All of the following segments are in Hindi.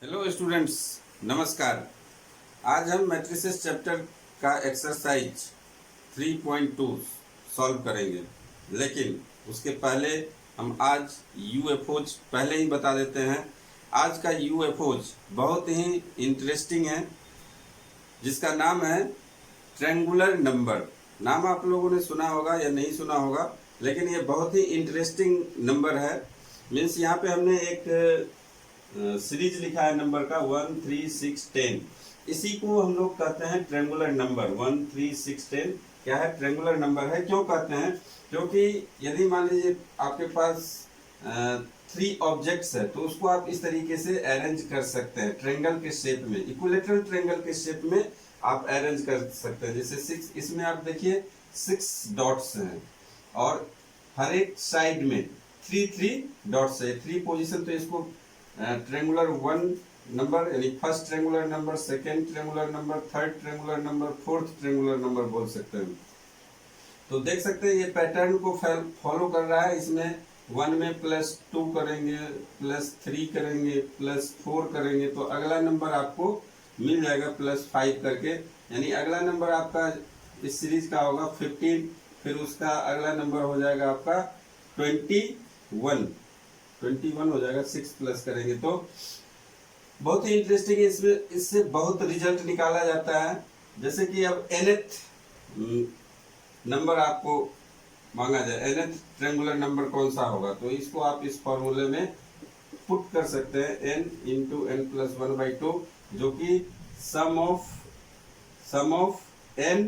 हेलो स्टूडेंट्स, नमस्कार। आज हम मैट्रिसेस चैप्टर का एक्सरसाइज 3.2 सॉल्व करेंगे, लेकिन उसके पहले हम आज यूएफओज पहले ही बता देते हैं। आज का यूएफओज बहुत ही इंटरेस्टिंग है, जिसका नाम है ट्रेंगुलर नंबर। नाम आप लोगों ने सुना होगा या नहीं सुना होगा, लेकिन ये बहुत ही इंटरेस्टिंग नंबर है। मीन्स यहाँ पे हमने एक सीरीज लिखा है नंबर का 1, 3, 6, 10। इसी को हम लोग कहते हैं ट्रेंगुलर नंबर। 1, 3, 6, 10 क्या है? ट्रेंगुलर नंबर है। क्यों कहते हैं? क्योंकि यदि मान लीजिए आपके पास 3 ऑब्जेक्ट्स है, तो उसको आप इस तरीके से अरेंज कर सकते हैं ट्रेंगल के शेप में, इक्विलेटरल ट्रेंगल के शेप में आप अरेंज कर सकते हैं। जैसे 6, इसमें आप देखिए 6 डॉट्स हैं और हर एक साइड में 3 डॉट्स है। 3 पोजीशन, तो इसको ट्रेंगुलर 1 नंबर यानी first triangular number, second triangular number, third triangular number, fourth triangular number बोल सकते हैं। तो देख सकते हैं ये पैटर्न को फॉलो कर रहा है। इसमें 1 में +2 करेंगे, +3 करेंगे, +4 करेंगे, तो अगला नंबर आपको मिल जाएगा +5 करके। यानी अगला नंबर आपका इस सीरीज का होगा 15, फिर उसका अगला नंबर हो जाएगा आपका 21 हो जाएगा। 6 प्लस करेंगे तो बहुत ही इंटरेस्टिंग है। इससे बहुत रिजल्ट निकाला जाता है। जैसे कि अब nth नंबर आपको मांगा जाए, nth ट्रेंगुलर नंबर कौन सा होगा, तो इसको आप इस फॉर्मूले में पुट कर सकते हैं, n इंटू n+1/2, जो कि sum of n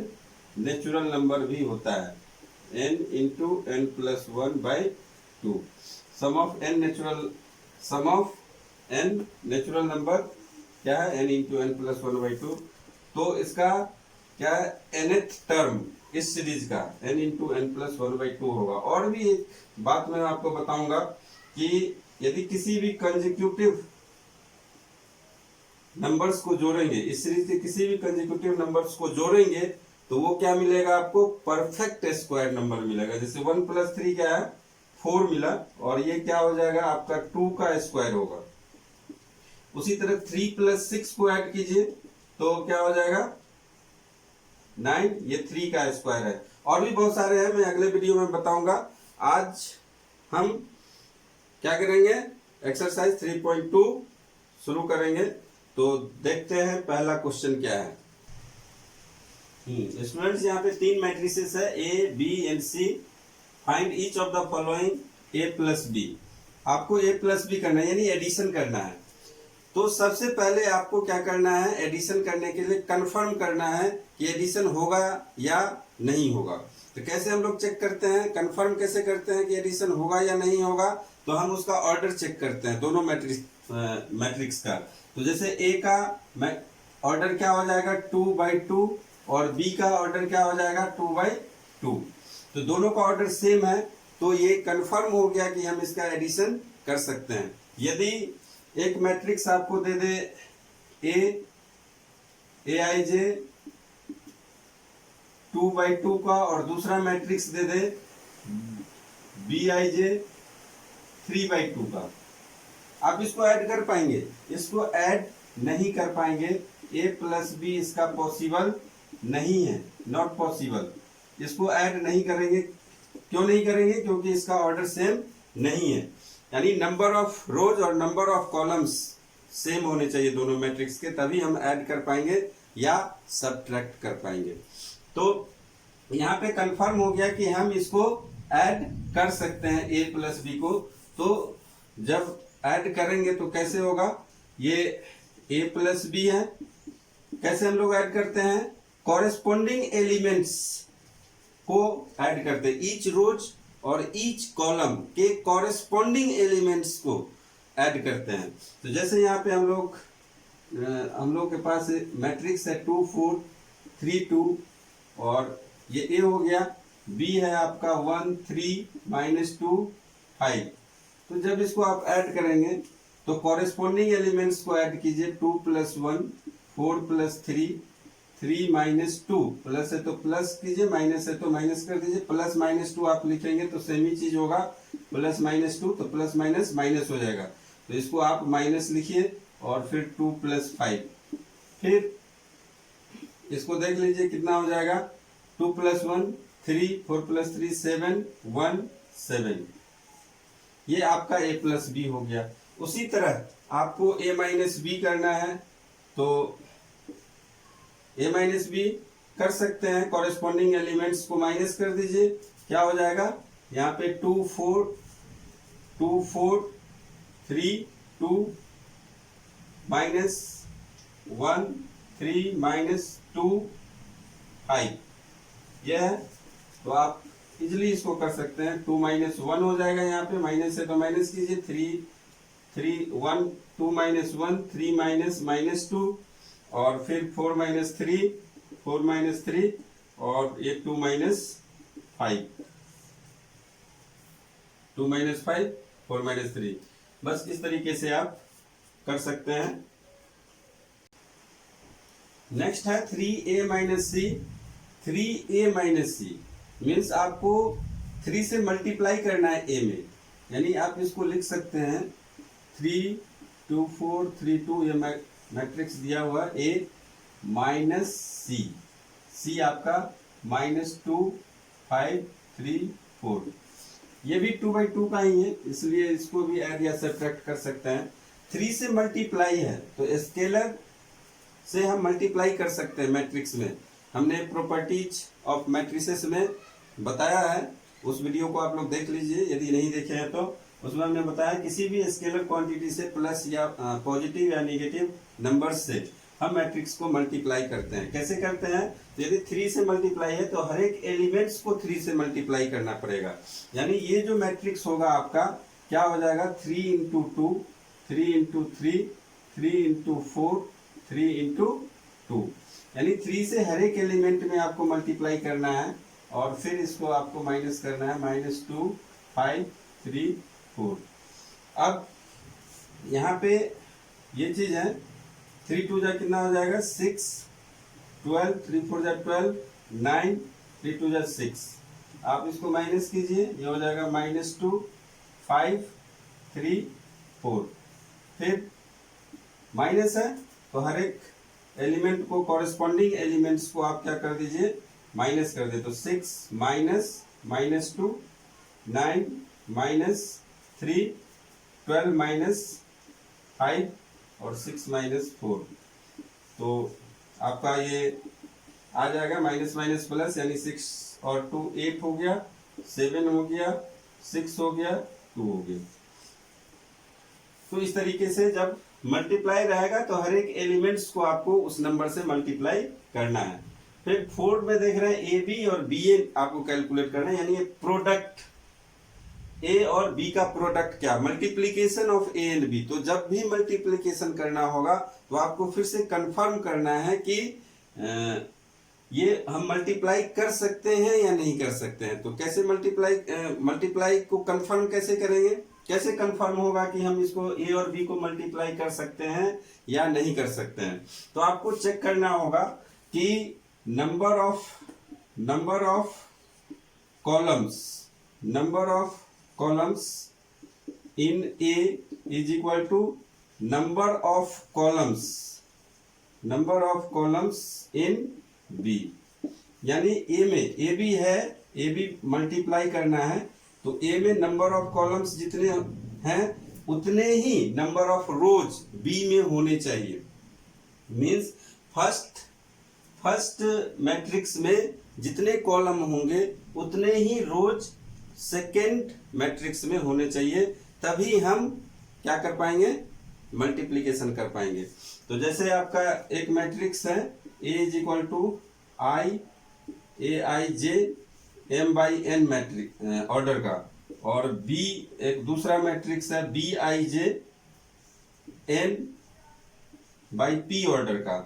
natural number भी होता है। n into n+1/2 sum of n natural number क्या है? n into n+1/2। तो इसका क्या है? nth टर्म इस सीरीज का n इंटू n+1/2 होगा। और भी एक बात मैं आपको बताऊंगा कि यदि किसी भी कंसेक्यूटिव नंबर्स को जोड़ेंगे, इस सीरीज के किसी भी कंसेक्यूटिव नंबर्स को जोड़ेंगे, तो वो क्या मिलेगा आपको? परफेक्ट स्क्वायर नंबर मिलेगा। जैसे 1 + 3 क्या है? 4 मिला, और ये क्या हो जाएगा आपका 2 का स्क्वायर होगा। उसी तरह 3 + 6 को ऐड कीजिए तो क्या हो जाएगा? 9, ये 3 का स्क्वायर है। और भी बहुत सारे हैं, मैं अगले वीडियो में बताऊंगा। आज हम क्या करेंगे? एक्सरसाइज 3.2 शुरू करेंगे। तो देखते हैं पहला क्वेश्चन क्या है। स्टूडेंट्स, यहाँ पे 3 मैट्रिसेस है, A, B and C। Find each of the following A + B। आपको A + B करना है, यानी एडिशन करना है। तो सबसे पहले आपको क्या करना है? एडिशन करने के लिए कंफर्म करना है कि एडिशन होगा या नहीं होगा। तो कैसे हम लोग चेक करते हैं, कंफर्म कैसे करते हैं कि एडिशन होगा या नहीं होगा? तो हम उसका ऑर्डर चेक करते हैं, दोनों मैट्रिक्स का। तो जैसे A का ऑर्डर क्या हो जाएगा? 2/2, और B का ऑर्डर क्या हो जाएगा? 2/2। तो दोनों का ऑर्डर सेम है, तो ये कंफर्म हो गया कि हम इसका एडिशन कर सकते हैं। यदि एक मैट्रिक्स आपको दे दे Aij 2/2 का, और दूसरा मैट्रिक्स दे दे Bij 3/2 का, आप इसको ऐड कर पाएंगे? इसको ऐड नहीं कर पाएंगे। A + B इसका पॉसिबल नहीं है, नॉट पॉसिबल। इसको ऐड नहीं करेंगे। क्यों नहीं करेंगे? क्योंकि इसका ऑर्डर सेम नहीं है। यानी नंबर ऑफ रोज और नंबर ऑफ कॉलम्स सेम होने चाहिए दोनों मैट्रिक्स के, तभी हम ऐड कर पाएंगे या सब्ट्रैक्ट कर पाएंगे। तो यहाँ पे कंफर्म हो गया कि हम इसको ऐड कर सकते हैं A + B को। तो जब ऐड करेंगे तो कैसे होगा? ये A + B है। कैसे हम लोग ऐड करते हैं? कॉरेस्पॉन्डिंग एलिमेंट्स को ऐड करते हैं। ईच रोज और ईच कॉलम के कॉरेस्पॉन्डिंग एलिमेंट्स को ऐड करते हैं। तो जैसे यहाँ पे हम लोग के पास मैट्रिक्स है 2, 4, 3, 2, और ये A हो गया। B है आपका 1, 3, -2, 5। तो जब इसको आप ऐड करेंगे तो कॉरेस्पॉन्डिंग एलिमेंट्स को ऐड कीजिए। 2 + 1, 4 + 3, 3 - 2, प्लस है तो प्लस कीजिए, माइनस है तो माइनस कर दीजिए। +-2 आप लिखेंगे तो सेम ही चीज होगा। +-2 तो प्लस माइनस माइनस हो जाएगा, तो इसको आप माइनस लिखिए और फिर 2 + 5। फिर इसको देख लीजिए कितना हो जाएगा, 2 + 1 3, 4 + 3 7, 1 7। ये आपका a + b हो गया। उसी तरह आपको a - b करना है तो a - b कर सकते हैं, कॉरेस्पॉन्डिंग एलिमेंट्स को माइनस कर दीजिए, क्या हो जाएगा यहाँ पे 2 4 2 4 3 2 -1 3 -2 5 यह है। तो आप इजिली इसको कर सकते हैं। 2 - 1 हो जाएगा, यहाँ पे माइनस है तो माइनस कीजिए, 3 3 1 2 - 1 3 -2 और फिर 4 - 3 4 - 3 और ये 2 - 5 2 - 5 4 - 3। बस इस तरीके से आप कर सकते हैं। नेक्स्ट है 3a - c। 3a - c means आपको 3 से मल्टीप्लाई करना है a में, यानी आप इसको लिख सकते हैं 3 2 4 3 2, ये मैट्रिक्स दिया हुआ a - c। c आपका -2 5 3 4। ये भी 2/2 का ही है, इसलिए इसको भी ऐड या सब्ट्रैक्ट कर सकते हैं। 3 से मल्टीप्लाई है तो स्केलर से हम मल्टीप्लाई कर सकते हैं मैट्रिक्स में। हमने प्रॉपर्टीज ऑफ मैट्रिसेस में बताया है, उस वीडियो को आप लोग देख लीजिए यदि नहीं देखे हैं तो। उसमें हमने बताया किसी भी स्केलर क्वांटिटी से प्लस या पॉजिटिव या नेगेटिव नंबर्स से हम मैट्रिक्स को मल्टीप्लाई करते हैं। कैसे करते हैं, तो यदि 3 से मल्टीप्लाई है तो हर एक एलिमेंट्स को 3 से मल्टीप्लाई करना पड़ेगा। यानी ये जो मैट्रिक्स होगा आपका क्या हो जाएगा, 3 × 2 3 × 3 3 × 4 3 × 2। यानी 3 से हर एक एलिमेंट में आपको मल्टीप्लाई करना है और फिर इसको आपको माइनस करना है, -2 5 3 4। अब यहाँ पे ये चीज है, 3 2 जा कितना हो जाएगा 6 12 3 4 जा 12 9 3 2 जा 6। आप इसको माइनस कीजिए, ये हो जाएगा -2 5 3 4। फिर माइनस है तो हर एक एलिमेंट को, कॉरेस्पॉन्डिंग एलिमेंट्स को आप क्या कर दीजिए, माइनस कर दे। तो 6 -2 9 -3 12 -5 और 6 -4। तो आपका ये आ जाएगा माइनस माइनस प्लस, यानी 6 और 2 8 हो गया, 7 हो गया, 6 हो गया, 2 हो गया। तो इस तरीके से जब मल्टीप्लाई रहेगा तो हर एक एलिमेंट्स को आपको उस नंबर से मल्टीप्लाई करना है। फिर 4 में देख रहे हैं ए बी और बी ए आपको कैलकुलेट करना है, यानी ये प्रोडक्ट ए और बी का प्रोडक्ट क्या, multiplication of A and B. तो जब भी मल्टीप्लीकेशन करना होगा तो आपको फिर से कंफर्म करना है कि ये हम मल्टीप्लाई कर सकते हैं या नहीं कर सकते हैं। तो कैसे मल्टीप्लाई को कंफर्म कैसे करेंगे, कैसे कंफर्म होगा कि हम इसको ए और बी को मल्टीप्लाई कर सकते हैं या नहीं कर सकते हैं। तो आपको चेक करना होगा कि number of columns in A is equal to number of columns in B. यानी ए में ए बी है, ए बी मल्टीप्लाई करना है तो ए में नंबर ऑफ कॉलम्स जितने हैं उतने ही नंबर ऑफ रोज बी में होने चाहिए। मींस फर्स्ट मैट्रिक्स में जितने कॉलम होंगे उतने ही रोज सेकेंड मैट्रिक्स में होने चाहिए, तभी हम क्या कर पाएंगे, मल्टीप्लीकेशन कर पाएंगे। तो जैसे आपका एक मैट्रिक्स है A is equal to I A I J m/n matrix order का, और B एक दूसरा मैट्रिक्स है Bij n/p ऑर्डर का।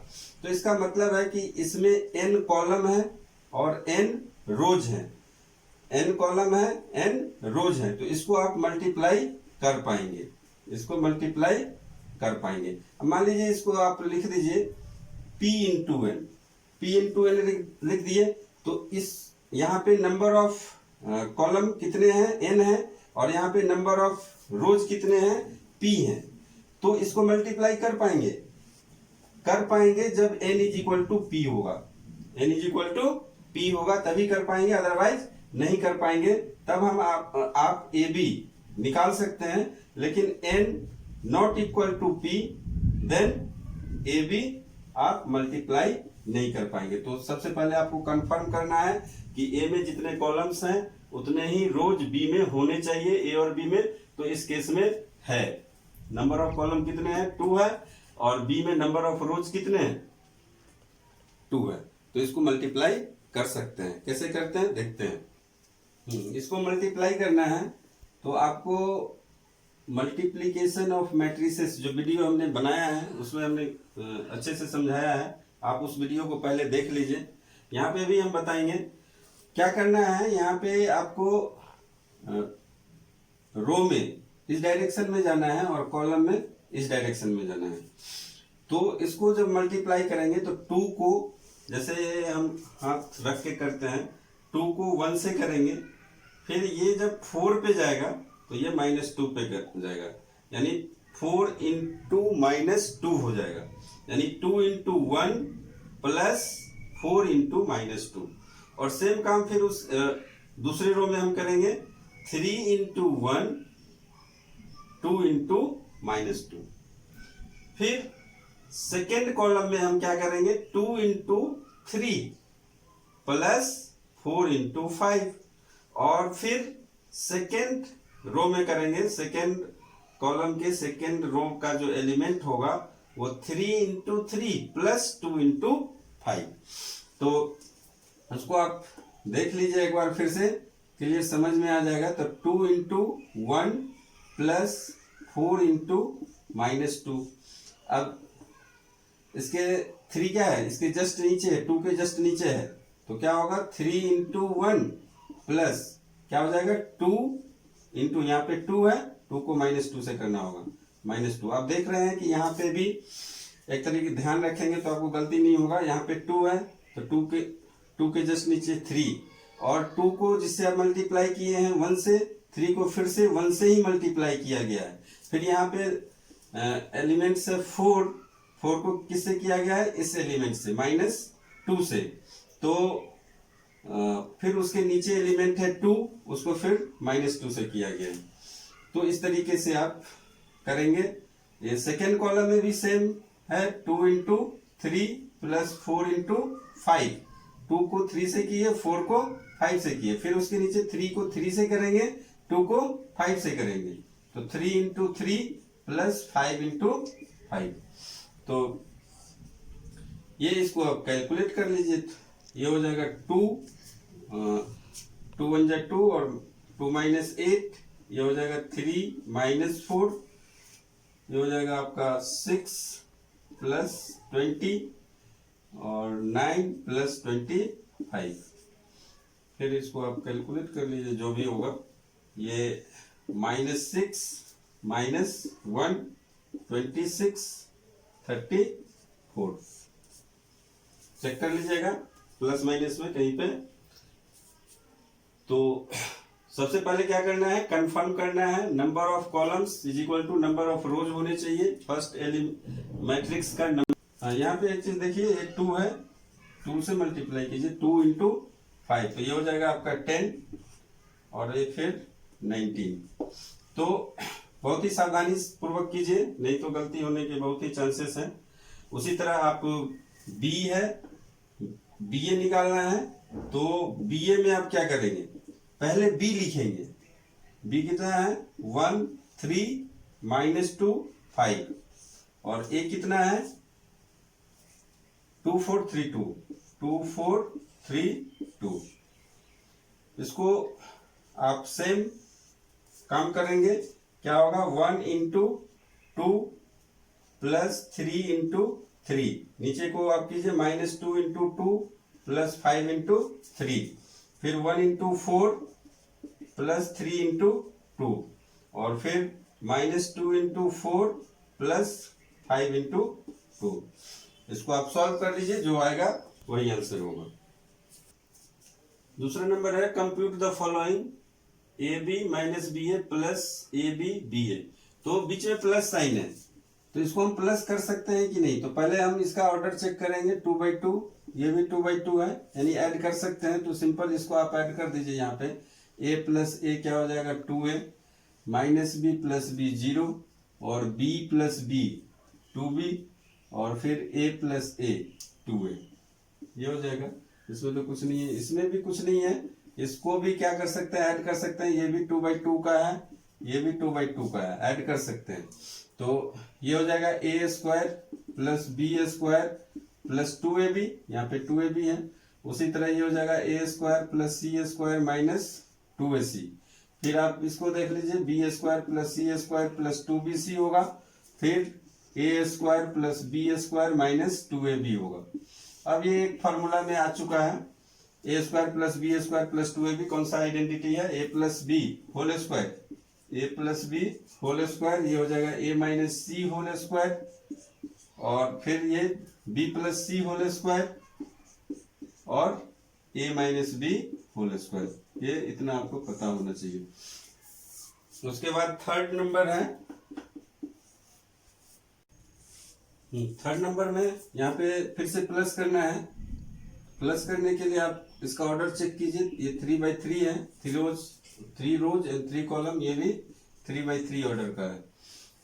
तो इसका मतलब है कि इसमें n कॉलम है और n रोज है, n कॉलम है n रोज है, तो इसको आप मल्टीप्लाई कर पाएंगे, अब मान लीजिए इसको आप लिख दीजिए p इंटू n लिख दिए, तो इस यहाँ पे नंबर ऑफ कॉलम कितने हैं, n है, और यहाँ पे नंबर ऑफ रोज कितने हैं, p हैं। तो इसको मल्टीप्लाई कर पाएंगे जब n is equal to P होगा। n is equal to P होगा तभी कर पाएंगे, अदरवाइज नहीं कर पाएंगे। तब हम आप ए बी निकाल सकते हैं, लेकिन n not equal to P then A B आप मल्टीप्लाई नहीं कर पाएंगे। तो सबसे पहले आपको कंफर्म करना है कि ए में जितने कॉलम्स हैं उतने ही रोज बी में होने चाहिए, ए और बी में। तो इस केस में है, नंबर ऑफ कॉलम कितने हैं, 2 है, और बी में नंबर ऑफ रोज कितने हैं, 2 है। तो इसको मल्टीप्लाई कर सकते हैं। कैसे करते हैं देखते हैं। इसको मल्टीप्लाई करना है तो आपको मल्टीप्लीकेशन ऑफ मैट्रिसेस जो वीडियो हमने बनाया है उसमें हमने अच्छे से समझाया है, आप उस वीडियो को पहले देख लीजिए। यहाँ पे भी हम बताएंगे क्या करना है। यहाँ पे आपको रो में इस डायरेक्शन में जाना है और कॉलम में इस डायरेक्शन में जाना है। तो इसको जब मल्टीप्लाई करेंगे तो 2 को, जैसे हम हाथ रख के करते हैं, 2 को 1 से करेंगे, फिर ये जब 4 पे जाएगा तो ये -2 पे जाएगा, यानी 4 इंटू -2 हो जाएगा, यानी 2 इंटू 1 प्लस 4 इंटू -2। और सेम काम फिर उस दूसरे रो में हम करेंगे, 3 इंटू 1 2 इंटू -2। फिर सेकेंड कॉलम में हम क्या करेंगे, 2 इंटू 3 प्लस 4 इंटू 5। और फिर सेकेंड रो में करेंगे, सेकेंड कॉलम के सेकेंड रो का जो एलिमेंट होगा वो 3 इंटू 3 प्लस 2 इंटू 5। तो उसको आप देख लीजिए एक बार फिर से, क्लियर समझ में आ जाएगा। तो 2 इंटू 1 प्लस 4 इंटू -2। अब इसके 3 क्या है, इसके जस्ट नीचे है, 2 के जस्ट नीचे है, तो क्या होगा 3 इंटू 1 प्लस क्या हो जाएगा 2 इंटू, यहाँ पे 2 है, 2 को -2 से करना होगा, -2। आप देख रहे हैं कि यहाँ पे भी एक तरीके ध्यान रखेंगे तो आपको गलती नहीं होगा। यहाँ पे 2 है तो 2 के जस्ट नीचे 3, और 2 को जिससे आप मल्टीप्लाई किए हैं 1 से, 3 को फिर से 1 से ही मल्टीप्लाई किया गया है। फिर यहाँ पे एलिमेंट से 4 को किससे किया गया है, इस एलिमेंट से -2 से। तो फिर उसके नीचे एलिमेंट है 2, उसको फिर -2 से किया गया है। तो इस तरीके से आप करेंगे। ये सेकेंड कॉलम में भी सेम है, 2 इंटू 3 प्लस 4 इंटू 5। 2 को 3 से किए, 4 को 5 से किए, फिर उसके नीचे 3 को 3 से करेंगे, 2 को 5 से करेंगे, तो 3 इंटू 3 प्लस 5 इंटू 5। तो ये इसको आप कैलकुलेट कर लीजिए, ये हो जाएगा 2 1 जा 2 और 2 - 8, ये हो जाएगा 3 - 4, ये हो जाएगा आपका 6 प्लस 20 और 9 प्लस 25। फिर इसको आप कैलकुलेट कर लीजिए जो भी होगा। ये -6 - 1 26 34। चेक कर लीजिएगा प्लस माइनस में कहीं पे। तो सबसे पहले क्या करना है, कंफर्म करना है number of columns is equal to number of rows होने चाहिए फर्स्ट मैट्रिक्स का नंबर। यहाँ पे एक चीज देखिए, ये 2 है, 2 से मल्टीप्लाई कीजिए, 2 इंटू 5, तो ये हो जाएगा आपका 10 और ये फिर 19। तो बहुत ही सावधानी पूर्वक कीजिए, नहीं तो गलती होने के बहुत ही चांसेस हैं। उसी तरह आप बी है, बीए निकालना है, तो बीए में आप क्या करेंगे, पहले बी लिखेंगे। बी कितना है 1 3 -2 5, और ए कितना है 2 4 3 2 2 4 3 2। इसको आप सेम काम करेंगे, क्या होगा 1 इंटू 2 प्लस 3 इंटू 3, नीचे को आप कीजिए -2 इंटू 2 प्लस 5 इंटू 3, फिर 1 इंटू 4 प्लस 3 इंटू 2, और फिर -2 इंटू 4 प्लस 5 इंटू 2। इसको आप सॉल्व कर लीजिए, जो आएगा वही आंसर होगा। दूसरा नंबर है compute the following AB - BA plus AB BA। तो बीच में प्लस साइन है, तो इसको हम प्लस कर सकते हैं कि नहीं। तो पहले हम इसका ऑर्डर चेक करेंगे। 2/2, ये भी 2/2 है, यानी ऐड कर सकते हैं। तो सिंपल इसको आप ऐड कर दीजिए। यहाँ पे a प्लस ए क्या हो जाएगा 2a, minus B plus B 0, और b प्लस बी 2b, और फिर a प्लस ए 2a, ये हो जाएगा। इसमें तो कुछ नहीं है, इसमें भी कुछ नहीं है। इसको भी क्या कर सकते हैं, ऐड कर सकते हैं। ये भी 2/2 का है, ये भी 2/2 का है, ऐड कर सकते हैं। तो ये हो जाएगा a² plus b² plus 2ab, यहाँ पे 2ab है। उसी तरह ये हो जाएगा a² plus c² minus 2ac। फिर आप इसको देख लीजिए, b² plus c² plus 2bc होगा। फिर a² plus b² minus 2ab होगा। अब ये एक फॉर्मूला में आ चुका है। a² plus b² plus 2ab कौन सा आइडेंटिटी है, a plus B whole square, a plus B whole square, ये हो जाएगा a minus C whole square, और फिर ये b plus C whole square, और a minus B whole square. ये इतना आपको पता होना चाहिए। उसके बाद थर्ड नंबर है। थर्ड नंबर में यहाँ पे फिर से प्लस करना है। प्लस करने के लिए आप इसका ऑर्डर चेक कीजिए। ये 3/3 है, 3 रोज एंड 3 कॉलम, ये भी 3/3 ऑर्डर का है।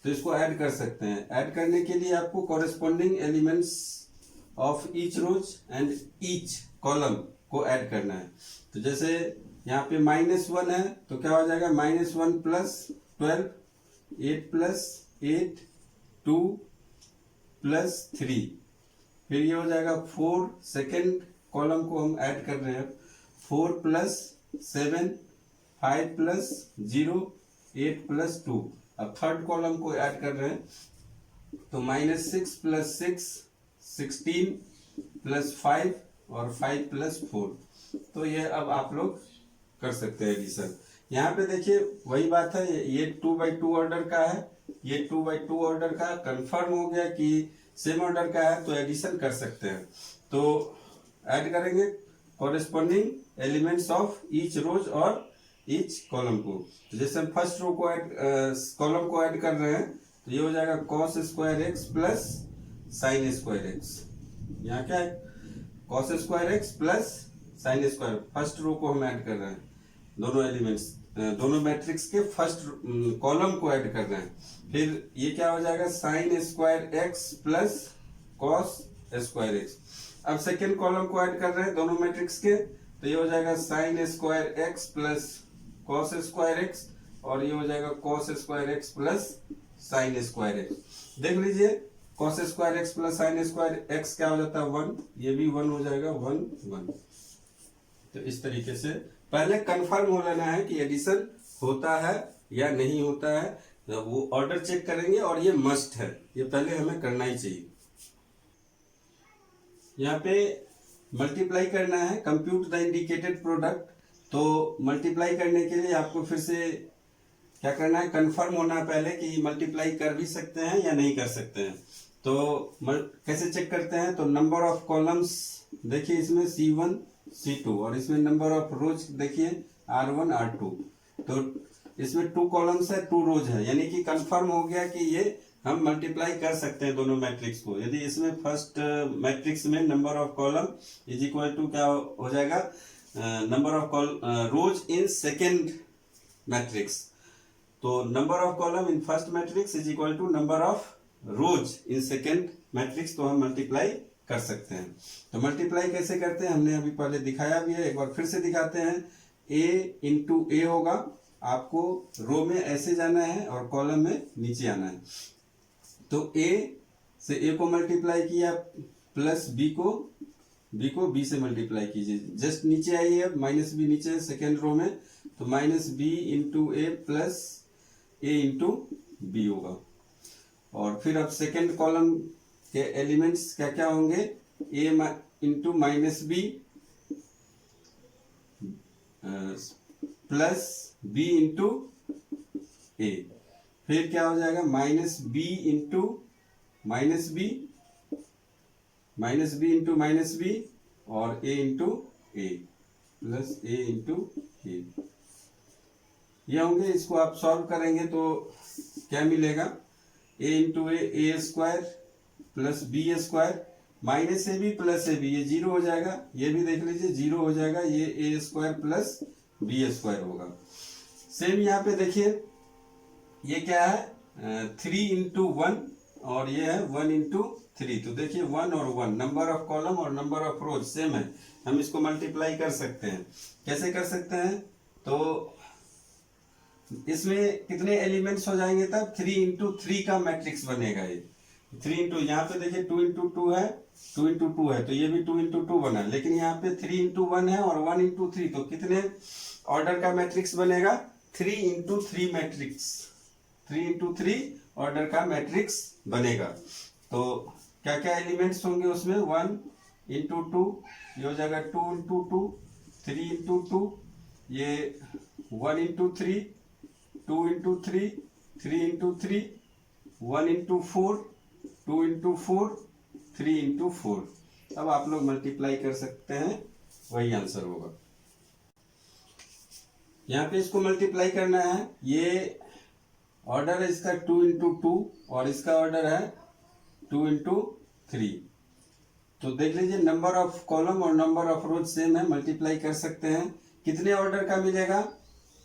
तो इसको ऐड कर सकते हैं। ऐड करने के लिए आपको corresponding elements of each rows and each column को ऐड करना है। तो जैसे यहाँ पे -1 है, तो क्या हो जाएगा, -1 प्लस 12, 8 प्लस 8, 2 प्लस 3। फिर ये हो जाएगा 4, सेकेंड कॉलम को हम ऐड कर रहे हैं। 4 प्लस 7, 5 प्लस 0, 8 प्लस 2। अब थर्ड कॉलम को ऐड कर रहे हैं। तो -6 प्लस 6, 16 प्लस 5, और 5 प्लस 4। तो ये अब आप लोग कर सकते हैं एडिशन। यहाँ पे देखिए वही बात है, ये 2/2 ऑर्डर का है, ये 2/2 ऑर्डर का कंफर्म हो गया कि सेम ऑर्डर का है, तो एडिशन कर सकते हैं। तो ऐड करेंगे कॉरेस्पॉन्डिंग एलिमेंट्स ऑफ ईच रोज और ईच कॉलम को। तो जैसे हम फर्स्ट रो को ऐड, कॉलम को ऐड कर रहे हैं, तो ये हो जाएगा cos² x plus sin² x। यहाँ क्या है, cos² x plus sin²। First row को हम ऐड कर रहे हैं, दोनों एलिमेंट्स, दोनों मैट्रिक्स के फर्स्ट कॉलम को ऐड कर रहे हैं। फिर ये क्या हो जाएगा, sin² x plus cos² x। अब सेकेंड कॉलम को ऐड कर रहे हैं दोनों मैट्रिक्स के, तो ये हो जाएगा sin² x plus cos² x, और ये हो जाएगा cos² x plus sin² x। देख लीजिए cos² x plus sin² x क्या हो जाता है 1, ये भी 1 हो जाएगा, 1 1। तो इस तरीके से पहले कंफर्म हो लेना है कि एडिशन होता है या नहीं होता है। तो वो ऑर्डर चेक करेंगे, और ये मस्ट है, ये पहले हमें करना ही चाहिए। यहाँ पे मल्टीप्लाई करना है, कंप्यूट द इंडिकेटेड प्रोडक्ट। तो मल्टीप्लाई करने के लिए आपको फिर से क्या करना है, कंफर्म होना है पहले कि मल्टीप्लाई कर भी सकते हैं या नहीं कर सकते हैं। तो कैसे चेक करते हैं, तो नंबर ऑफ कॉलम्स देखिए, इसमें C1 C2, और इसमें नंबर ऑफ रोज देखिए R1 R2। तो इसमें 2 कॉलम्स है, 2 रोज है, यानी कि कंफर्म हो गया कि ये हम मल्टीप्लाई कर सकते हैं दोनों मैट्रिक्स को। यदि इसमें फर्स्ट मैट्रिक्स में number of column is equal to क्या हो जाएगा, number of rows in second matrix. तो number of column in first matrix is equal to number of rows in second matrix, तो हम मल्टीप्लाई कर सकते हैं। तो मल्टीप्लाई कैसे करते हैं हमने अभी पहले दिखाया भी है, एक बार फिर से दिखाते हैं। a इंटू ए होगा, आपको रो में ऐसे जाना है और कॉलम में नीचे आना है। तो a से a को मल्टीप्लाई किया, प्लस b को b से मल्टीप्लाई कीजिए। जस्ट नीचे आइए, अब -b नीचे है सेकेंड रो में, तो -b into A plus a into B होगा। और फिर अब सेकेंड कॉलम के एलिमेंट्स क्या क्या होंगे, a into -b plus b into a. फिर क्या हो जाएगा, -b into -b, -b into -b, और a into A plus a into a. ये होंगे। इसको आप सॉल्व करेंगे तो क्या मिलेगा, a into a square plus b square minus a b plus a b, ये जीरो हो जाएगा, ये भी देख लीजिए जीरो हो जाएगा, ये ए स्क्वायर प्लस बी स्क्वायर होगा। सेम यहाँ पे देखिए ये क्या है 3 × 1 और ये है 1 × 3, तो देखिए 1 और 1 नंबर ऑफ कॉलम और नंबर ऑफ रोज सेम है, हम इसको मल्टीप्लाई कर सकते हैं। कैसे कर सकते हैं, तो इसमें कितने एलिमेंट्स हो जाएंगे तब 3 × 3 का मैट्रिक्स बनेगा ये 3 इंटू, यहाँ पे देखिए 2 × 2 है, 2 × 2 है, तो ये भी 2 × 2 बना, लेकिन यहाँ पे 3 × 1 है और 1 × 3, तो कितने ऑर्डर का मैट्रिक्स बनेगा 3 × 3 मैट्रिक्स, 3 × 3 ऑर्डर का मैट्रिक्स बनेगा। तो क्या क्या एलिमेंट्स होंगे उसमें 1 × 2, ये हो जाएगा 2 × 2, 3 × 2, ये 1 × 3, 2 × 3, 3 × 3, 1 × 4, 2 × 4, 3 × 4। अब आप लोग मल्टीप्लाई कर सकते हैं, वही आंसर होगा। यहाँ पे इसको मल्टीप्लाई करना है, ये ऑर्डर है इसका 2 × 2 और इसका ऑर्डर है 2 × 3, तो देख लीजिए नंबर ऑफ कॉलम और नंबर ऑफ रोज सेम है, मल्टीप्लाई कर सकते हैं। कितने ऑर्डर का मिलेगा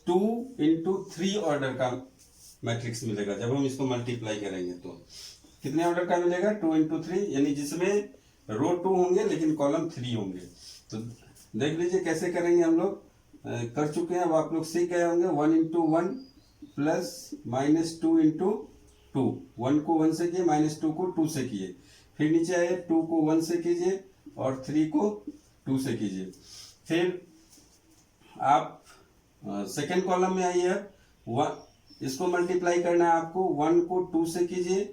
2 × 3 ऑर्डर का मैट्रिक्स मिलेगा, जब हम इसको मल्टीप्लाई करेंगे तो कितने ऑर्डर का मिलेगा 2 × 3, यानी जिसमें रो 2 होंगे लेकिन कॉलम 3 होंगे। तो देख लीजिए कैसे करेंगे, हम लोग कर चुके हैं, अब आप लोग सीख गए होंगे। 1 × 1 प्लस -2 × 2, 1 को 1 से किए, -2 को 2 से किए, फिर नीचे आए 2 को 1 से कीजिए और 3 को 2 से कीजिए। फिर आप सेकेंड कॉलम में आइए, इसको मल्टीप्लाई करना है आपको, 1 को 2 से कीजिए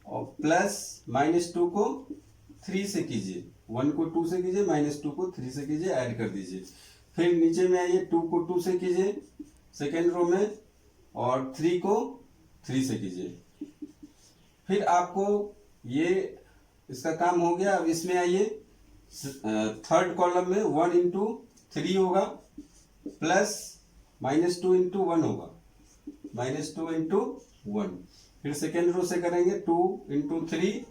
और प्लस -2 को 3 से कीजिए, 1 को 2 से कीजिए, -2 को 3 से कीजिए, ऐड कर दीजिए। फिर नीचे में आइए 2 को 2 से कीजिए सेकेंड रो में और 3 को 3 से कीजिए। फिर आपको ये इसका काम हो गया। अब इसमें आइए थर्ड कॉलम में 1 × 3 होगा प्लस -2 × 1 होगा, -2 × 1। फिर सेकेंड रो से करेंगे 2 × 3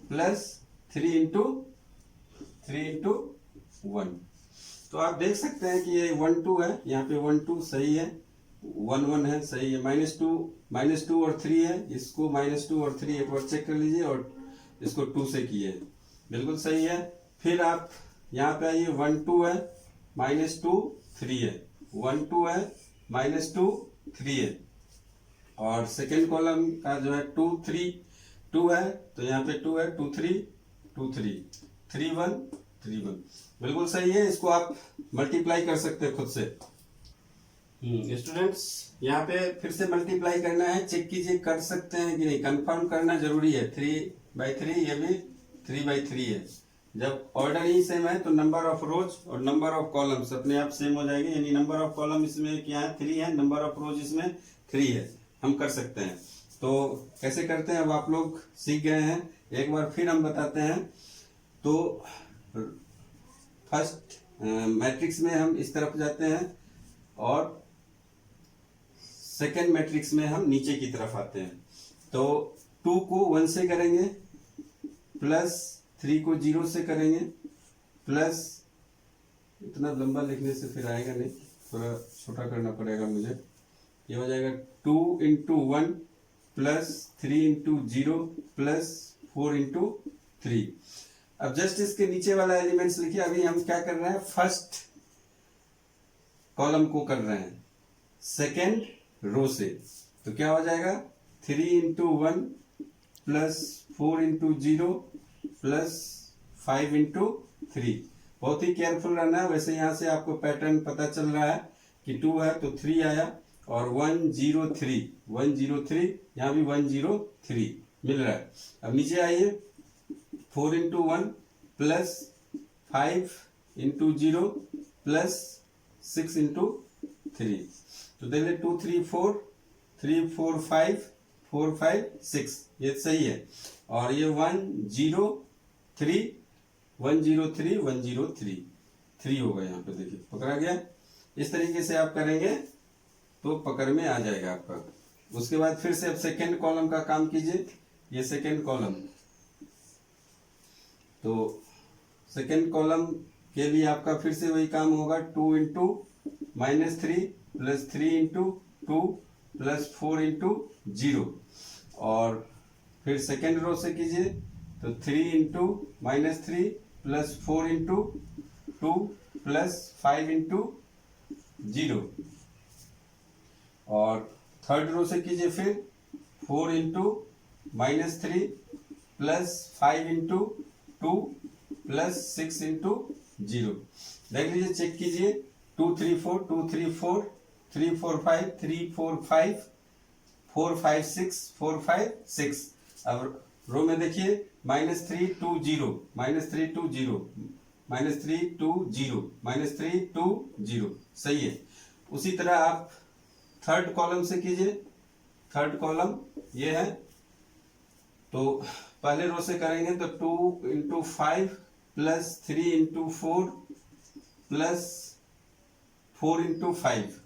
प्लस 3 × 1। तो आप देख सकते हैं कि ये 1 2 है, यहाँ पे 1 2 सही है, 1 1 है सही है, -2 और 3 है, इसको -2 और 3 एक बार चेक कर लीजिए और इसको 2 से किए, बिल्कुल सही है। फिर आप यहाँ पे आइए 1 2 है, -2 3 है, 1 2 है, -2 3 है, और सेकेंड कॉलम का जो है 2 3 2 है, तो यहाँ पे 2 है, 2 3 2 3 3 1 3 1, बिल्कुल सही है। इसको आप मल्टीप्लाई कर सकते हैं खुद से। स्टूडेंट्स यहाँ पे फिर से मल्टीप्लाई करना है, चेक कीजिए कर सकते हैं कि नहीं, कंफर्म करना जरूरी है। 3/3 ये भी 3/3 है। जब ऑर्डर ही सेम है तो नंबर ऑफ रोज और नंबर ऑफ कॉलम्स अपने आप सेम हो जाएंगे, यानी नंबर ऑफ कॉलम इसमें क्या है 3 है, नंबर ऑफ रोज इसमें 3 है, हम कर सकते हैं। तो कैसे करते हैं अब आप लोग सीख गए हैं, एक बार फिर हम बताते हैं। तो फर्स्ट मैट्रिक्स में हम इस तरफ जाते हैं और सेकेंड मैट्रिक्स में हम नीचे की तरफ आते हैं। तो 2 को 1 से करेंगे, प्लस 3 को 0 से करेंगे, प्लस इतना लंबा लिखने से फिर आएगा नहीं, थोड़ा छोटा करना पड़ेगा मुझे। ये हो जाएगा 2 × 1 प्लस 3 × 0 प्लस 4 × 3। अब जस्ट इसके नीचे वाला एलिमेंट्स लिखिए। अभी हम क्या कर रहे हैं, फर्स्ट कॉलम को कर रहे हैं सेकेंड रो से, तो क्या हो जाएगा 3 × 1 प्लस 4 × 0 प्लस 5 × 3। बहुत ही केयरफुल रहना है। वैसे यहाँ से आपको पैटर्न पता चल रहा है कि 2 है तो 3 आया और 1 0 3 1 0 3, यहाँ भी 1 0 3 मिल रहा है। अब नीचे आइए 4 × 1 प्लस 5 × 0 प्लस 6 × 3, तो देखिए 2 3 4 3 4 5 4 5 6, ये सही है। और ये 1 0 3 1 0 3 1 0 3 3 होगा, यहाँ पे देखिए पकड़ा गया। इस तरीके से आप करेंगे तो पकड़ में आ जाएगा आपका। उसके बाद फिर से अब सेकेंड कॉलम का काम कीजिए, ये सेकेंड कॉलम, तो सेकेंड कॉलम के लिए आपका फिर से वही काम होगा, 2 into -3 plus 3 into 2 plus 4 into 0, और फिर सेकेंड रो से कीजिए तो 3 into -3 plus 4 into 2 plus 5 into 0, और थर्ड रो से कीजिए फिर 4 into -3 plus 5 into 2 plus 6 into 0। देख लीजिए, चेक कीजिए, 2 3 4 2 3 4 3 4 5 3 4 5 4 5 6 4 5 6। अब रो में देखिए -3 2 0 -3 2 0 -3 2 0 -3 2 0, सही है। उसी तरह आप थर्ड कॉलम से कीजिए, थर्ड कॉलम ये है, तो पहले रो से करेंगे तो 2 into 5 plus 3 into 4 plus 4 into 5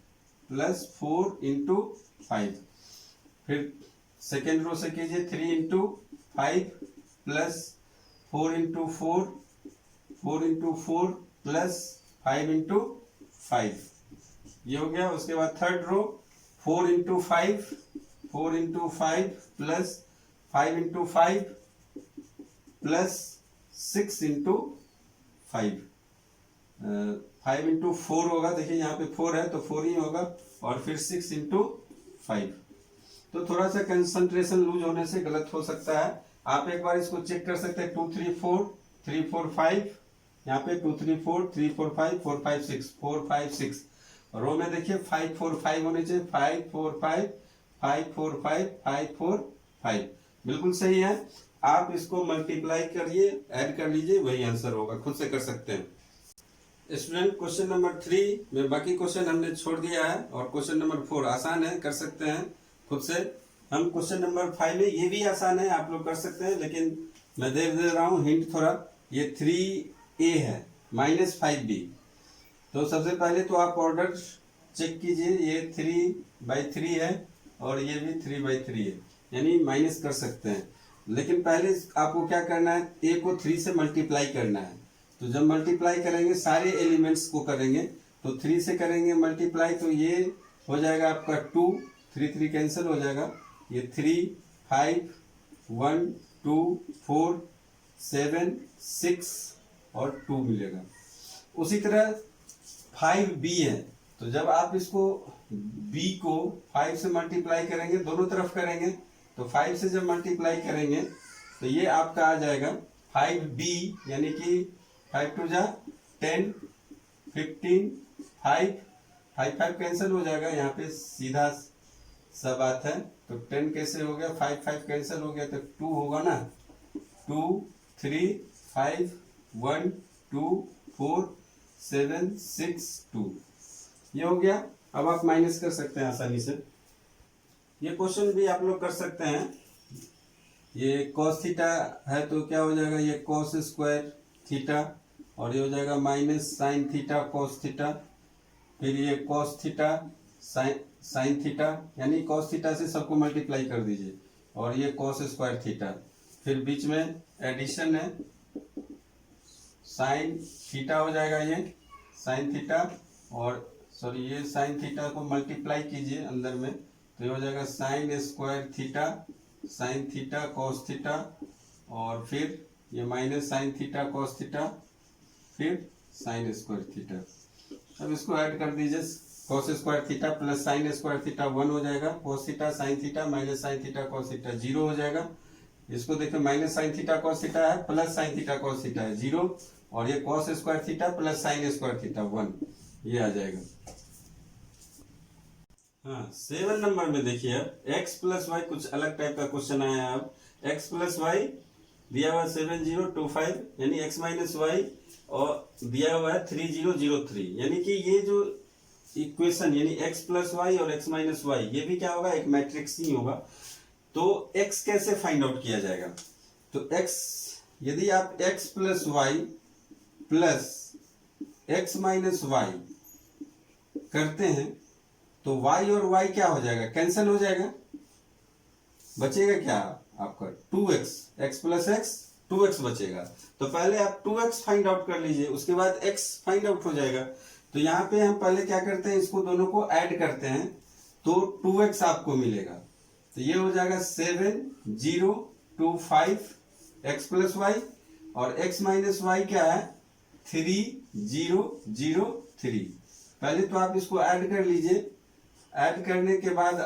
plus 4 into 5। फिर सेकेंड रो से कीजिए 3 into 5 plus 4 into 4 4 into 4 plus 5 into 5, ये हो गया। उसके बाद third row 4 into 5 4 into 5 plus 5 into 5 plus 6 into 5, 5 into 4 होगा, देखिए यहाँ पे 4 है तो 4 ही होगा, और फिर 6 इंटू 5। तो थोड़ा सा कंसंट्रेशन लूज होने से गलत हो सकता है, आप एक बार इसको चेक कर सकते हैं। 2 3 4 3 4 5, यहाँ पे 2 3 4 3 4 5 4 5 6 4 5 6, रो में देखिए 5 4 5 होने चाहिए, 5 4 5 5 4 5 5 4 5, बिल्कुल सही है। आप इसको मल्टीप्लाई करिए, ऐड कर लीजिए, वही आंसर होगा, खुद से कर सकते हैं। स्टूडेंट, क्वेश्चन नंबर 3 में बाकी क्वेश्चन हमने छोड़ दिया है, और क्वेश्चन नंबर 4 आसान है, कर सकते हैं खुद से। हम क्वेश्चन नंबर 5 में, ये भी आसान है, आप लोग कर सकते हैं, लेकिन मैं दे रहा हूँ हिंट थोड़ा। ये 3a है -5b, तो सबसे पहले तो आप ऑर्डर चेक कीजिए, ये 3/3 है और ये भी 3/3 है, यानी माइनस कर सकते हैं। लेकिन पहले आपको क्या करना है, a को 3 से मल्टीप्लाई करना है। तो जब मल्टीप्लाई करेंगे सारे एलिमेंट्स को करेंगे, तो 3 से करेंगे मल्टीप्लाई, तो ये हो जाएगा आपका 2, 3 3 कैंसिल हो जाएगा, ये 3 5 1 2 4 7 6 और 2 मिलेगा। उसी तरह 5b है, तो जब आप इसको b को 5 से मल्टीप्लाई करेंगे, दोनों तरफ करेंगे, तो 5 से जब मल्टीप्लाई करेंगे तो ये आपका आ जाएगा 5b, यानी कि 5 2 जा 10 15 5 5 5 कैंसिल हो जाएगा, यहाँ पे सीधा सा बात है। तो 10 कैसे हो गया, 5 5 कैंसिल हो गया, तो 2 होगा ना, 2 3 5 1 2 4 7 6 2, ये हो गया। अब आप माइनस कर सकते हैं आसानी से। ये क्वेश्चन भी आप लोग कर सकते हैं। ये cos थीटा है तो क्या हो जाएगा, ये cos स्क्वायर थीटा, और ये हो जाएगा minus sine theta cos theta, फिर ये cos थीटा साइन थीटा, यानी cos थीटा से सबको मल्टीप्लाई कर दीजिए, और ये cos स्क्वायर थीटा, फिर बीच में एडिशन है साइन थीटा हो जाएगा, ये साइन थीटा, और सॉरी ये साइन थीटा को मल्टीप्लाई कीजिए अंदर में, तो ये हो जाएगा sine square theta sine theta cos theta, और फिर ये minus sine theta cos theta, फिर साइन स्क्वायर थीटा। अब इसको ऐड कर दीजिए, cos square theta plus sine square theta 1 हो जाएगा, cos theta sine theta minus sine theta cos theta 0 हो जाएगा। इसको देखो minus sine theta cos theta है, plus sine theta cos theta है 0, और ये cos square theta plus sine square theta 1, ये आ जाएगा। हाँ, 7 नंबर में देखिए, अब x प्लस वाई, कुछ अलग टाइप का क्वेश्चन आया है। अब x प्लस वाई दिया हुआ 7025, यानी x माइनस वाई, और दिया हुआ है 3003, यानी कि ये जो इक्वेशन, यानी x प्लस वाई और x माइनस वाई, ये भी क्या होगा, एक मैट्रिक्स ही होगा। तो x कैसे फाइंड आउट किया जाएगा, तो x, यदि आप x प्लस वाई प्लस x माइनस वाई करते हैं, तो y और y क्या हो जाएगा, कैंसिल हो जाएगा, बचेगा क्या आपका 2x, x plus x 2x बचेगा। तो पहले आप 2x फाइंड आउट कर लीजिए, उसके बाद x फाइंड आउट हो जाएगा। तो यहाँ पे हम पहले क्या करते हैं, इसको दोनों को ऐड करते हैं तो 2x आपको मिलेगा। तो ये हो जाएगा 7 0 2 5 x प्लस वाई, और x माइनस वाई क्या है 3 0 0 3। पहले तो आप इसको ऐड कर लीजिए, ऐड करने के बाद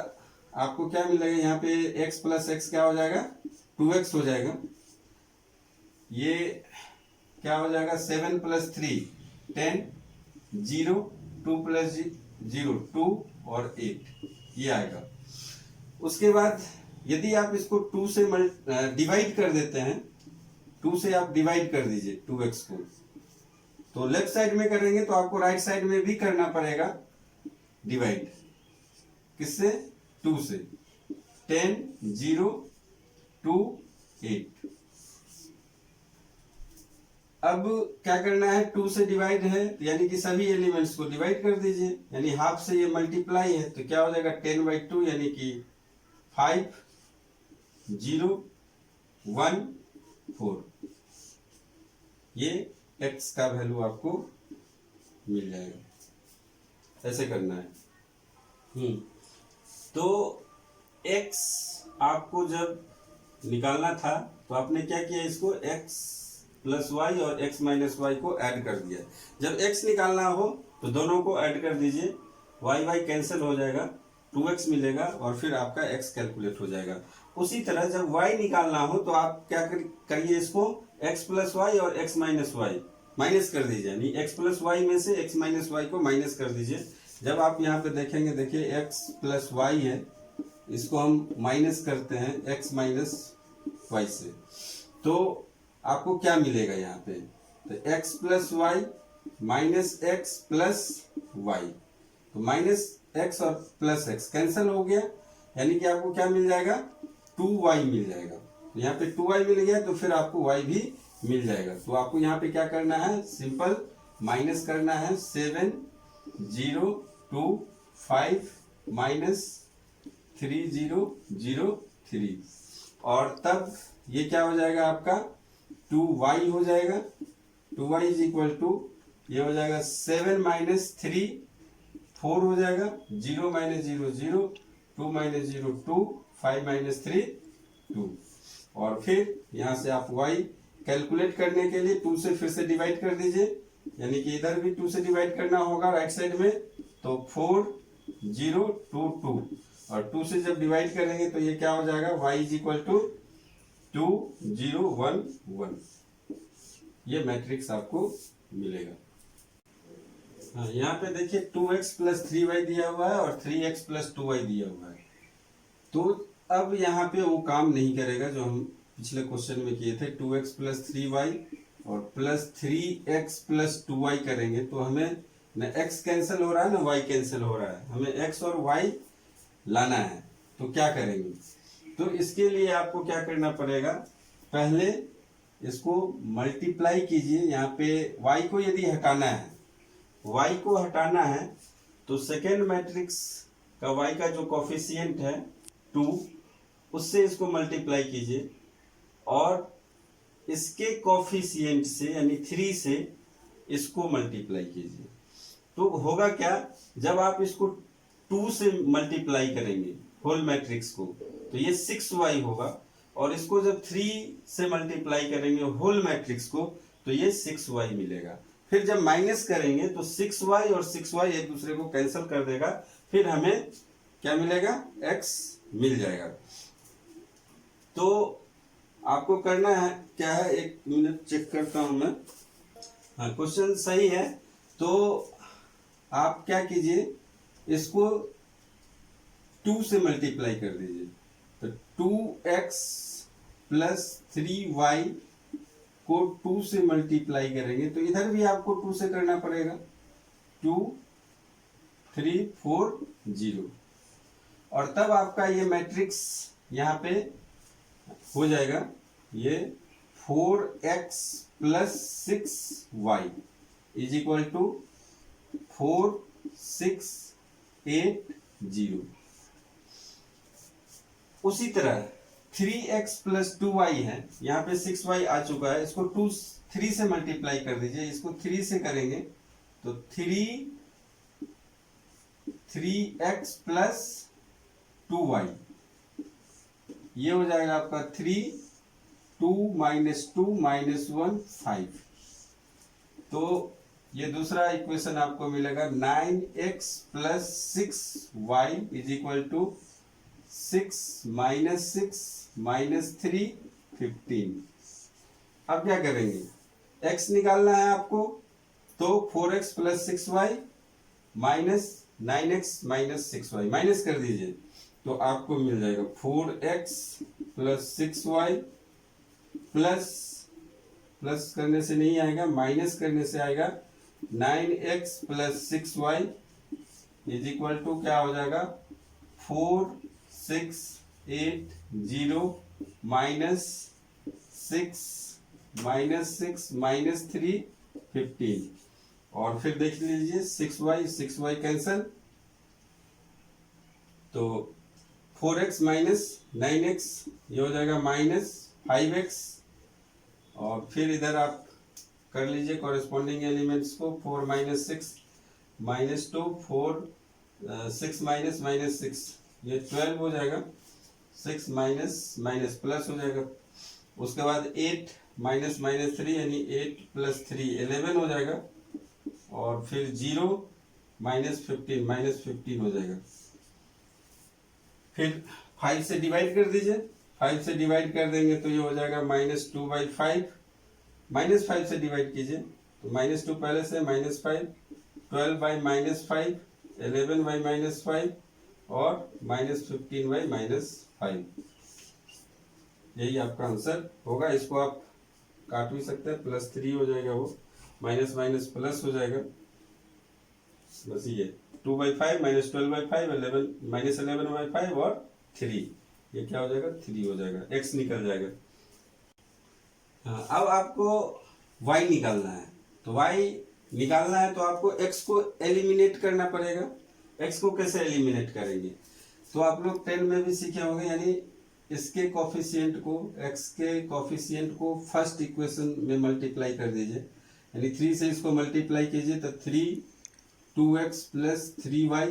आपको क्या मिलेगा, यहाँ पे x प्लस एक्स क्या हो जाएगा 2x हो जाएगा। ये क्या हो जाएगा 7 प्लस 3 10 0 2 प्लस 0 2 और 8 ये आएगा। उसके बाद यदि आप इसको 2 से डिवाइड कर देते हैं, 2 से आप डिवाइड कर दीजिए 2x को, तो लेफ्ट साइड में करेंगे तो आपको राइट साइड में भी करना पड़ेगा डिवाइड। किससे 2 से 10 0 2 8। अब क्या करना है, 2 से डिवाइड है यानी कि सभी एलिमेंट्स को डिवाइड कर दीजिए, यानी हाफ से ये मल्टीप्लाई है तो क्या हो जाएगा 10/2 यानी कि 5 0 1 4। ये x का वैल्यू आपको मिल जाएगा। ऐसे करना है। तो x आपको जब निकालना था तो आपने क्या किया, इसको x प्लस वाई और x माइनस वाई को ऐड कर दिया। जब x निकालना हो तो दोनों को ऐड कर दीजिए, y y कैंसिल हो जाएगा, 2x मिलेगा और फिर आपका x कैलकुलेट हो जाएगा। उसी तरह जब y निकालना हो तो आप क्या करिए, इसको x प्लस वाई और x माइनस वाई माइनस कर दीजिए, यानी x प्लस वाई में से x माइनस वाई को माइनस कर दीजिए। जब आप यहाँ पे देखेंगे, देखिए x प्लस वाई है, इसको हम माइनस करते हैं x माइनस वाई से, तो आपको क्या मिलेगा यहाँ पे, तो x plus Y minus X plus Y, तो माइनस एक्स और प्लस एक्स कैंसिल हो गया, यानी कि आपको क्या मिल जाएगा 2y मिल जाएगा। तो यहाँ पे 2y मिल गया तो फिर आपको y भी मिल जाएगा। तो आपको यहाँ पे क्या करना है, सिंपल माइनस करना है 7 0 2 5 माइनस 3 0 0 3, और तब ये क्या हो जाएगा आपका 2y हो जाएगा। 2y इज इक्वल टू ये हो जाएगा 7 माइनस 3 4 हो जाएगा, 0 माइनस 0 0 2 माइनस 0 2 5 माइनस 3 2। और फिर यहाँ से आप y कैलकुलेट करने के लिए 2 से फिर से डिवाइड कर दीजिए, यानी कि इधर भी 2 से डिवाइड करना होगा राइट साइड में, तो 4 0 2 2, और 2 से जब डिवाइड करेंगे तो ये क्या हो जाएगा y इज इक्वल टू 2 0 1 1। ये मैट्रिक्स आपको मिलेगा। हाँ, यहाँ पे देखिए 2x प्लस 3y दिया हुआ है और 3x प्लस 2y दिया हुआ है। तो अब यहाँ पे वो काम नहीं करेगा जो हम पिछले क्वेश्चन में किए थे, 2x प्लस 3y और प्लस 3x प्लस 2y करेंगे तो हमें न x कैंसिल हो रहा है न y कैंसिल हो रहा है, हमें x और y लाना है। तो क्या करेंगे, तो इसके लिए आपको क्या करना पड़ेगा, पहले इसको मल्टीप्लाई कीजिए। यहाँ पे y को यदि हटाना है, y को हटाना है तो सेकेंड मैट्रिक्स का y का जो कोफिशिएंट है 2, उससे इसको मल्टीप्लाई कीजिए, और इसके कोफिशिएंट से यानी 3 से इसको मल्टीप्लाई कीजिए। तो होगा क्या, जब आप इसको 2 से मल्टीप्लाई करेंगे होल मैट्रिक्स को तो ये 6y होगा, और इसको जब 3 से मल्टीप्लाई करेंगे होल मैट्रिक्स को तो ये 6y मिलेगा। फिर जब माइनस करेंगे तो 6y और 6y एक दूसरे को कैंसिल कर देगा, फिर हमें क्या मिलेगा x मिल जाएगा। तो आपको करना है क्या है, एक मिनट चेक करता हूं मैं। हाँ, क्वेश्चन सही है। तो आप क्या कीजिए, इसको 2 से मल्टीप्लाई कर दीजिए, तो 2x प्लस 3y को 2 से मल्टीप्लाई करेंगे तो इधर भी आपको 2 से करना पड़ेगा, 2 3 4 0, और तब आपका ये मैट्रिक्स यहाँ पे हो जाएगा, ये 4x plus 6y is equal to 4 6 8 0। उसी तरह 3x प्लस 2y है, यहाँ पे 6y आ चुका है, इसको 3 से मल्टीप्लाई कर दीजिए। इसको 3 से करेंगे तो 3x प्लस 2y, ये हो जाएगा आपका 3, 2 माइनस 2 माइनस 1 5। तो ये दूसरा इक्वेशन आपको मिलेगा 9x plus 6y is equal to 6 minus 6 minus 3 15। अब क्या करेंगे, x निकालना है आपको, तो 4x plus 6y minus 9x minus 6y minus कर दीजिए, तो आपको मिल जाएगा 4x प्लस 6y प्लस करने से नहीं आएगा, माइनस करने से आएगा 9x plus 6y is equal to क्या हो जाएगा 4 6 8 0 माइनस 6 माइनस 3 15। और फिर देख लीजिए 6y कैंसल, तो 4x माइनस 9x ये हो जाएगा माइनस 5x। और फिर इधर आप कर लीजिए कॉरेस्पॉन्डिंग एलिमेंट्स को, 4 माइनस 6 माइनस 2 4 6 माइनस माइनस 6 ये 12 हो जाएगा, 6 माइनस माइनस प्लस हो जाएगा। उसके बाद 8 माइनस माइनस 3 यानी 8 प्लस 3 11 हो जाएगा। और फिर 0 माइनस 15 माइनस 15 हो जाएगा। फिर 5 से डिवाइड कर दीजिए, 5 से डिवाइड कर देंगे तो ये हो जाएगा माइनस 2/5, माइनस 5 से डिवाइड कीजिए तो माइनस 2 पहले से minus 5, 12 by minus 5, 11 by minus 5 और माइनस 15 बाई माइनस 5। यही आपका आंसर होगा। इसको आप काट भी सकते हैं, प्लस 3 हो जाएगा, वो माइनस माइनस प्लस हो जाएगा। बस ये 2/5 माइनस 12/5 11 माइनस 11/5 और 3, ये क्या हो जाएगा 3 हो जाएगा, x निकल जाएगा। हाँ, अब आपको y निकालना है, तो y निकालना है तो आपको x को एलिमिनेट करना पड़ेगा। x को कैसे एलिमिनेट करेंगे, तो आप लोग 10 में भी सीखे होंगे, यानी इसके कोफिशिएंट को, x के कोफिशिएंट को फर्स्ट इक्वेशन में मल्टीप्लाई कर दीजिए, यानी 3 से इसको मल्टीप्लाई कीजिए तो 3 2x plus 3y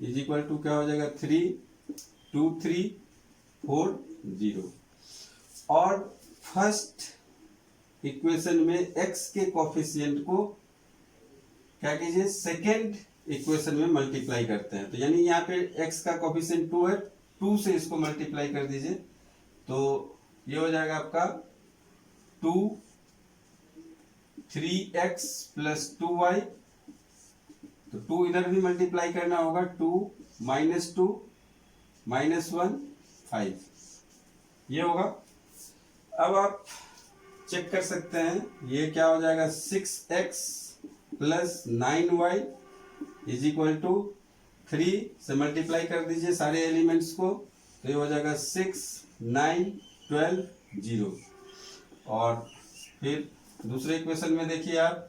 is equal to क्या हो जाएगा 3 2 3 4 0। और फर्स्ट इक्वेशन में x के कोफिशिएंट को क्या कीजिए सेकेंड इक्वेशन में मल्टीप्लाई करते हैं, तो यानी यहाँ पे x का कोफिशिएंट 2 है, 2 से इसको मल्टीप्लाई कर दीजिए तो ये हो जाएगा आपका 2 3x प्लस 2y, तो 2 इधर भी मल्टीप्लाई करना होगा, 2 माइनस 2 माइनस 1 5 ये होगा। अब आप चेक कर सकते हैं, ये क्या हो जाएगा 6x plus 9y is equal to 3 से मल्टीप्लाई कर दीजिए सारे एलिमेंट्स को, तो ये हो जाएगा 6 9 12 0। और फिर दूसरे इक्वेशन में देखिए आप,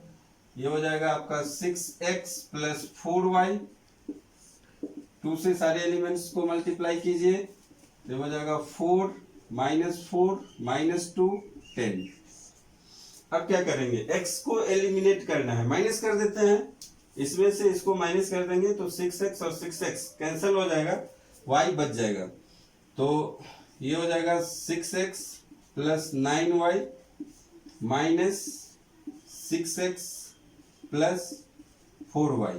ये हो जाएगा आपका 6x प्लस 4y, 2 से सारे एलिमेंट्स को मल्टीप्लाई कीजिए तो ये हो जाएगा 4 माइनस 4 माइनस 2 10। अब क्या करेंगे, x को एलिमिनेट करना है, माइनस कर देते हैं, इसमें से इसको माइनस कर देंगे तो 6x और 6x कैंसिल हो जाएगा, y बच जाएगा, तो ये हो जाएगा 6x plus 9y minus 6x plus 4y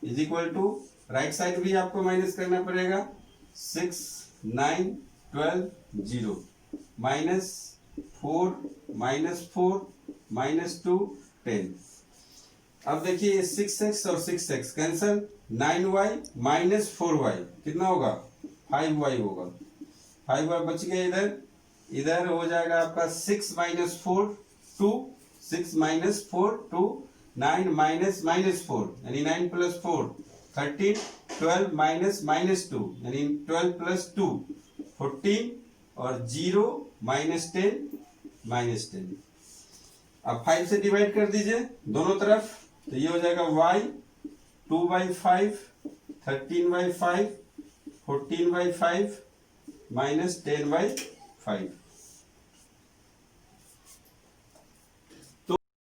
is equal to, right side भी आपको माइनस करना पड़ेगा, 6 9 12 0 माइनस 4 माइनस 4 माइनस 2 10। अब देखिए 6x और 6x cancel, 9y minus 4y कितना होगा 5y होगा, 5y बच गया इधर, इधर हो जाएगा आपका 6 माइनस 4 2, 6 माइनस 4 2 9 माइनस माइनस 4 यानी 9 प्लस 4 13 12 माइनस माइनस 2 यानी 12 प्लस 2 14 और 0 माइनस 10 माइनस 10। अब 5 से डिवाइड कर दीजिए दोनों तरफ, तो ये हो जाएगा y 2/5 13/5 14/5 -10/5।